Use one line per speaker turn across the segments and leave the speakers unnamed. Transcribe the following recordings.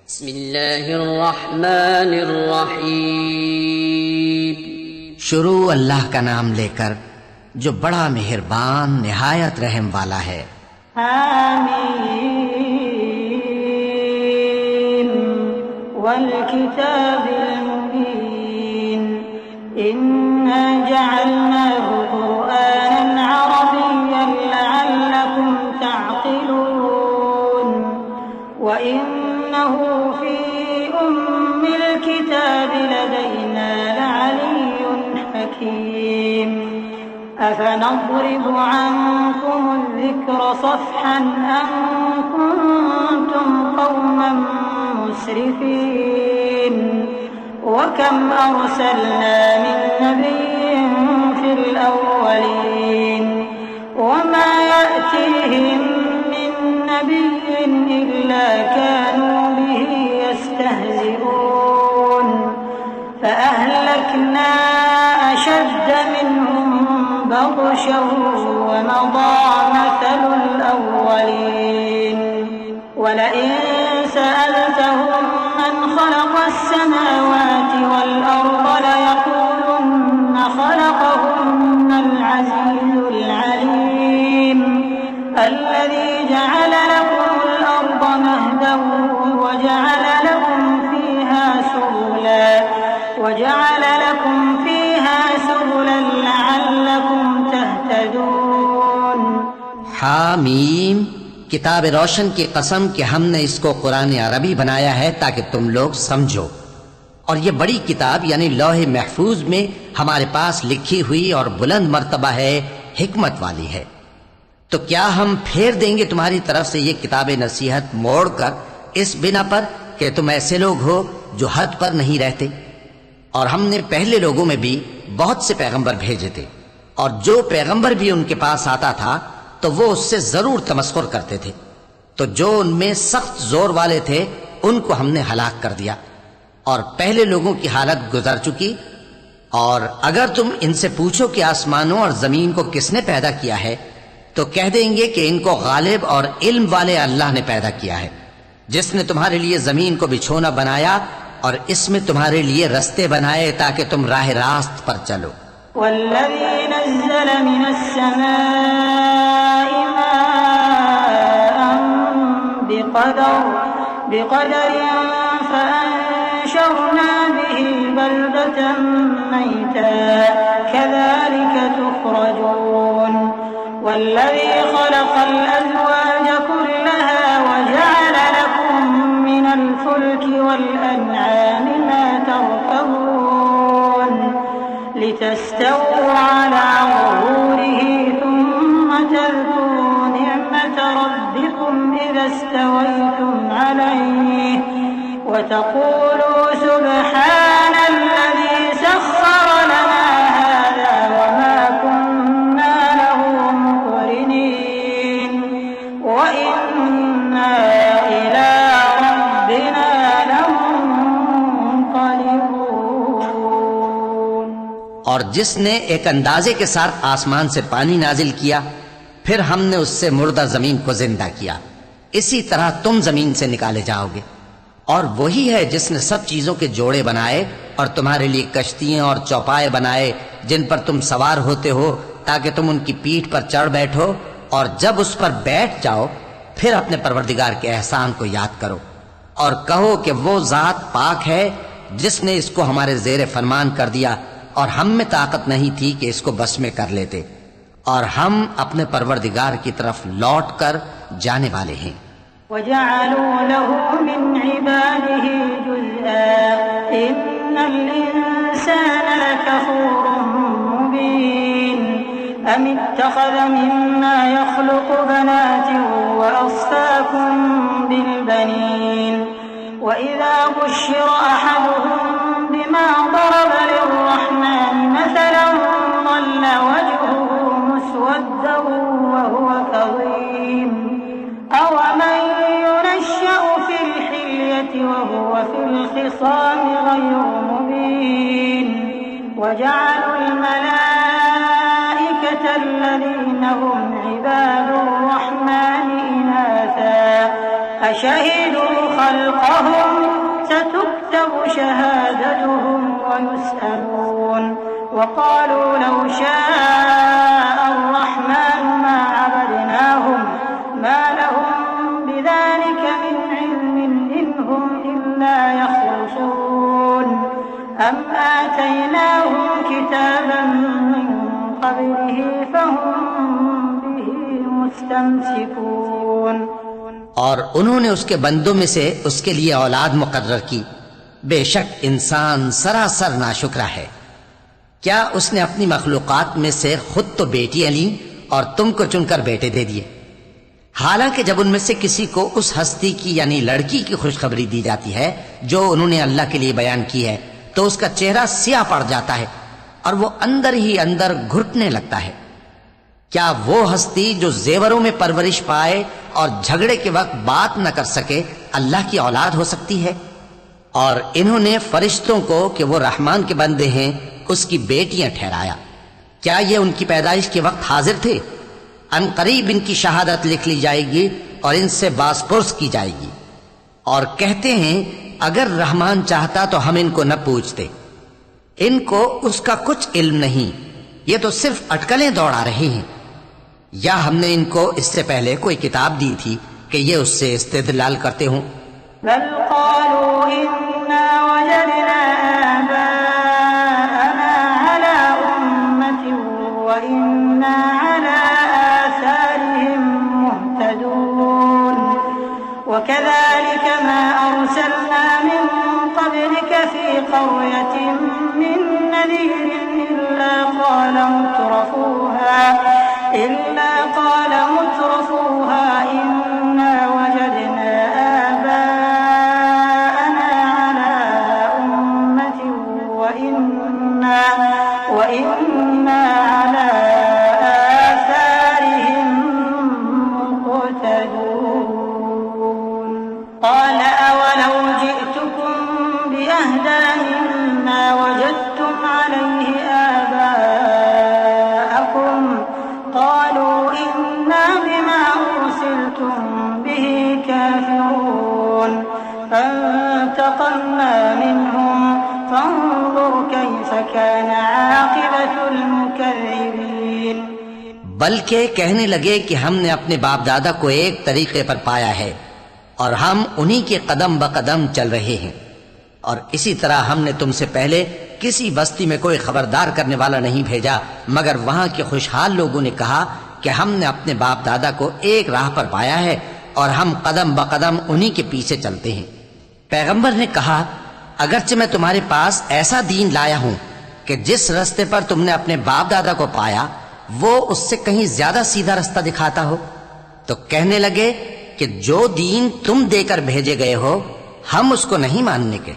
बिस्मिल्लाहिर्रहमानिर्रहीम।
शुरू अल्लाह का नाम लेकर जो बड़ा मेहरबान निहायत रहम वाला है।
हामीम वल किताबिल मुबीन इन्ना जअलनाहु क़ुरआनन अरबिय्यन लअल्लकुम तअक़िलून व इन्नहु फी उम्मिल किताबि लदैना लअलिय्युन हकीम। अफनضرب عنكم الذكر صفحا أن كنتم قوما مسرفين وكم أرسلنا من نبي في الأولين وما يأتيهم من نبي إلا كانوا به يستهزئون فأهلكنا أشد منهم بطشا ومضى مثل الأولين ولئن سألتهم من خلق السماوات والأرض ليقولن خلقهن العزيز العليم الذي جعل لكم الأرض مهدا وجعل لكم فيها سبلا لعلكم تهتدون।
हामीम किताब रोशन की कसम कि हमने इसको कुरान अरबी बनाया है ताकि तुम लोग समझो। और ये बड़ी किताब यानी लौहे महफूज में हमारे पास लिखी हुई और बुलंद मर्तबा है, हिकमत वाली है। तो क्या हम फेर देंगे तुम्हारी तरफ से ये किताब नसीहत मोड़कर इस बिना पर कि तुम ऐसे लोग हो जो हद पर नहीं रहते। और हमने पहले लोगों में भी बहुत से पैगंबर भेजे थे और जो पैगंबर भी उनके पास आता था तो वो उससे जरूर तमस्खुर करते थे। तो जो उनमें सख्त जोर वाले थे उनको हमने हलाक कर दिया और पहले लोगों की हालत गुजर चुकी। और अगर तुम इनसे पूछो कि आसमानों और जमीन को किसने पैदा किया है तो कह देंगे कि इनको गालिब और इल्म वाले अल्लाह ने पैदा किया है, जिसने तुम्हारे लिए जमीन को बिछोना बनाया और इसमें तुम्हारे लिए रस्ते बनाए ताकि तुम राह रास्त पर चलो।
वल्लज़ी नज़्ज़ल मिनस्समाइ माअन बिक़दरिन फ़अंशरना बिही बल्दतन मैता कज़ालिक तुख़रजून। वल्लज़ी ख़लक़ल अज़वाज कुल्लहा वजअल लकुम मिनल फ़ुल्कि वल अनआमि मा तरकबून लितस्तवू अला ज़ुहूरिही थुम्म तज़कुरू निअमत रब्बिकुम इज़ा इस्तवैतुम अलैहि व तक़ूलू सुब्हानल्लज़ी सख़्ख़र लना हाज़ा व मा कुन्ना लहु मुक़रिनीन व इन्ना इला रब्बिना लमुन्क़लिबून।
और जिसने एक अंदाजे के साथ आसमान से पानी नाजिल किया फिर हमने उससे मुर्दा जमीन को जिंदा किया, इसी तरह तुम जमीन से निकाले जाओगे। और वही है जिसने सब चीजों के जोड़े बनाए और तुम्हारे लिए कश्तियां और चौपाए बनाए जिन पर तुम सवार होते हो ताकि तुम उनकी पीठ पर चढ़ बैठो और जब उस पर बैठ जाओ फिर अपने परवरदिगार के एहसान को याद करो और कहो कि वो जात पाक है जिसने इसको हमारे ज़ेरे फरमान कर दिया और हम में ताकत नहीं थी कि इसको बस में कर लेते, और हम अपने परवरदिगार की तरफ लौट कर जाने वाले हैं।
वजअलू लहू मिन इबादिही जुज़आ इन्नल इंसान लकफूरुम मुबीन अम इत्तख़ज़ मिम्मा यख़्लुक़ु बनातिन व अस्फ़ाकुम बिल बनीन व इज़ा बुश्शिरा अहदुहुम बिमा ضرب लिर्रहमानि मसलन ظل वजहुहु मुस्वद्दन वहुव कज़ीम अवमन युनश्शअ फ़िल हिल्यति वहुव फ़िल ख़िसामि ग़ैरु मुबीन वजअलुल मलाइकता अल्लज़ीना हुम इबादुर रहमानि इनासा अशहिदू खल्क़हुम ستكتب شهادتهم ويسألون وقالوا لو شاء الرحمن ما عبدناهم ما لهم بذلك من علم إن هم إلا يخرصون أم آتيناهم كتابا من قبله فهم به मुस्तमसिकून।
और उन्होंने उसके बंदों में से उसके लिए औलाद मुकर्रर की। बेशक इंसान सरासर नाशुक्रा है। क्या उसने अपनी मखलूकात में से खुद तो बेटियां ली और तुमको चुनकर बेटे दे दिए। हालांकि जब उनमें से किसी को उस हस्ती की यानी लड़की की खुशखबरी दी जाती है जो उन्होंने अल्लाह के लिए बयान की है तो उसका चेहरा सियाह पड़ जाता है और वो अंदर ही अंदर घुटने लगता है। क्या वो हस्ती जो जेवरों में परवरिश पाए और झगड़े के वक्त बात न कर सके अल्लाह की औलाद हो सकती है। और इन्होंने फरिश्तों को कि वो रहमान के बंदे हैं उसकी बेटियां ठहराया। क्या ये उनकी पैदाइश के वक्त हाजिर थे। अनकरीब इनकी शहादत लिख ली जाएगी और इनसे बासपुर्स की जाएगी। और कहते हैं अगर रहमान चाहता तो हम इनको न पूछते। इनको उसका कुछ इल्म नहीं, ये तो सिर्फ अटकलें दौड़ा रहे हैं। या हमने इनको इससे पहले कोई किताब दी थी कि ये उससे इस्तेदलाल करते हों।
إلا قال مترفوها إنا وجدنا آباءنا على أمة وإنا على آثارهم مقتدون قال أولو جئتكم بأهدى مما وجدتم عليه آباءكم قالوا إنا بما أرسلتم به كافرون فانتقمنا منهم فانظر كيف كان عاقبة المكذبين।
बल्कि कहने लगे कि हमने अपने बाप दादा को एक तरीके पर पाया है और हम उन्हीं के कदम ब कदम चल रहे हैं। और इसी तरह हमने तुमसे पहले किसी बस्ती में कोई खबरदार करने वाला नहीं भेजा मगर वहां के खुशहाल लोगों ने कहा कि हमने अपने बाप दादा को एक राह पर पाया है और हम कदम ब कदम उन्हीं के पीछे चलते हैं। पैगंबर ने कहा अगरचे मैं तुम्हारे पास ऐसा दीन लाया हूं कि जिस रास्ते पर तुमने अपने बाप दादा को पाया वो उससे कहीं ज्यादा सीधा रास्ता दिखाता हो। तो कहने लगे कि जो दीन तुम देकर भेजे गए हो हम उसको नहीं मानने के।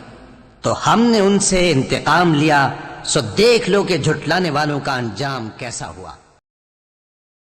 तो हमने उनसे इंतकाम लिया। सो देख लो कि झुटलाने वालों का अंजाम कैसा हुआ।